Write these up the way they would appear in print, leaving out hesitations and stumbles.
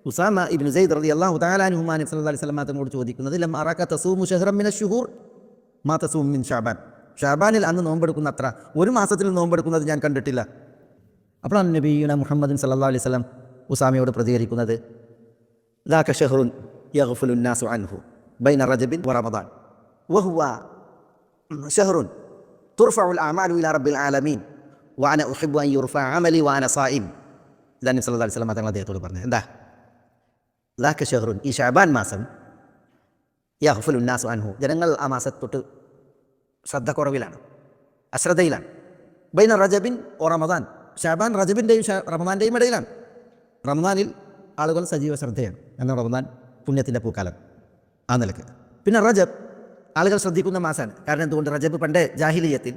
Usama Ibnu Syed റളിയല്ലാഹു തആല അൻഹുമാ നബി സല്ലല്ലാഹു അലൈഹി വസല്ലം തങ്ങളോട് ചോദിക്കുന്നത്, ലം അറാക തസൂമു ശഹ്റൻ മിന ശുഹൂർ മാ തസൂമു മിൻ ശഅബാൻ. ഷഅബാനിൽ അന്ന് നോമ്പെടുക്കുന്ന അത്ര ഒരു മാസത്തിൽ നോമ്പെടുക്കുന്നത് ഞാൻ കണ്ടിട്ടില്ല. അപ്പോഴാണ് നബിയുന മുഹമ്മദ് സല്ലല്ലാഹു അലൈഹി വസല്ലം ഉസാമയോട് പ്രതികരിക്കുന്നത്, ദാക ശഹ്റുൻ യഗ്ഫുലു നാസു അൻഹു ബൈന റജബിൻ വ റമദാൻ വഹുവ ശഹ്റുൻ തുർഫഉൽ അഅമാലു ഇലാ റബ്ബിൽ ആലമീൻ വഅന ഉഹിബ്ബു അൻ യുർഫഅ അമലി വഅന സായിം. ഇതാണ് നബി സല്ലല്ലാഹു അലൈഹി വസല്ലം തങ്ങൾ അദ്ദേഹത്തോട് പറഞ്ഞത്. എന്താ? ദാക ശഹ്റുൻ, ഈ ശഅബാൻ മാസം, യഗ്ഫുലു നാസു അൻഹു, ജനങ്ങൾ ആ മാസത്തൊട്ട് ശ്രദ്ധ കുറവിലാണ്, അശ്രദ്ധയിലാണ്. ബൈന റജബിൻ ഓ റമദാൻ, ശഅബാൻ റജബിൻ്റെയും റമദാൻ്റെയും ഇടയിലാണ്. റമദാനിൽ ആളുകൾ സജീവ ശ്രദ്ധയാണ്, എന്നാൽ റമദാൻ പുണ്യത്തിൻ്റെ പൂക്കാലം ആ നിലക്ക്. പിന്നെ റജബ് ആളുകൾ ശ്രദ്ധിക്കുന്ന മാസമാണ്. കാരണം എന്തുകൊണ്ട്? റജബ് പണ്ടേ ജാഹിലിയത്തിൽ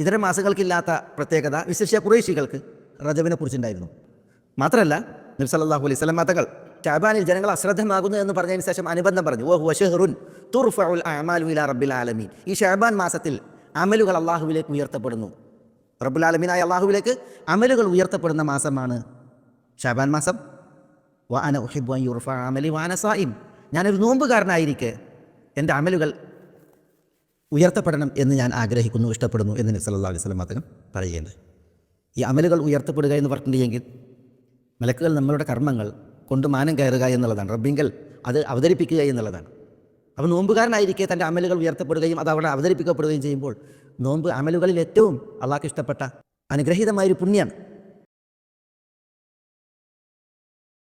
ഇതര മാസങ്ങൾക്കില്ലാത്ത പ്രത്യേകത വിശിഷ്യ ഖുറൈശികൾക്ക് റജബിനെ കുറിച്ചുണ്ടായിരുന്നു. മാത്രമല്ല നബി സല്ലല്ലാഹു അലൈഹി വസല്ലം തങ്ങൾ ശഅബാനിൽ ജനങ്ങൾ അശ്രദ്ധമാകുന്നു എന്ന് പറഞ്ഞതിന് ശേഷം അനുബന്ധം പറഞ്ഞു, വഹുവ ശഹ്റുൻ തുർഫഉൽ അഅമാലു ഇലാ റബ്ബിൽ ആലമീൻ. ഈ ശഅബാൻ മാസത്തിൽ അമലുകൾ അള്ളാഹുവിലേക്ക് ഉയർത്തപ്പെടുന്നു. റബ്ബുൽ ആലമീനായ അള്ളാഹുവിലേക്ക് അമലുകൾ ഉയർത്തപ്പെടുന്ന മാസമാണ് ശഅബാൻ മാസം. വഅന ഉഹിബ്ബു അൻ യുർഫഅ അമലി വഅന സായിം, ഞാനൊരു നോമ്പുകാരനായിരിക്കെ എൻ്റെ അമലുകൾ ഉയർത്തപ്പെടണം എന്ന് ഞാൻ ആഗ്രഹിക്കുന്നു, ഇഷ്ടപ്പെടുന്നു എന്ന് നബി സല്ലല്ലാഹു അലൈഹി വസല്ലം തങ്ങൾ പറയുകയുണ്ട്. ഈ അമലുകൾ ഉയർത്തപ്പെടുക എന്ന് പറഞ്ഞിട്ടുണ്ടെങ്കിൽ മലക്കുകൾ നമ്മളുടെ കർമ്മങ്ങൾ കൊണ്ട് മാനം കയറുക എന്നുള്ളതാണ്, റബ്ബിങ്കൽ അത് അവതരിപ്പിക്കുക എന്നുള്ളതാണ്. അപ്പോൾ നോമ്പുകാരനായിരിക്കെ തൻ്റെ അമലുകൾ ഉയർത്തപ്പെടുകയും അത് അവിടെ അവതരിപ്പിക്കപ്പെടുകയും ചെയ്യുമ്പോൾ നോമ്പ് അമലുകളിൽ ഏറ്റവും അള്ളാഹ്ക്ക് ഇഷ്ടപ്പെട്ട അനുഗ്രഹീതമായൊരു പുണ്യമാണ്.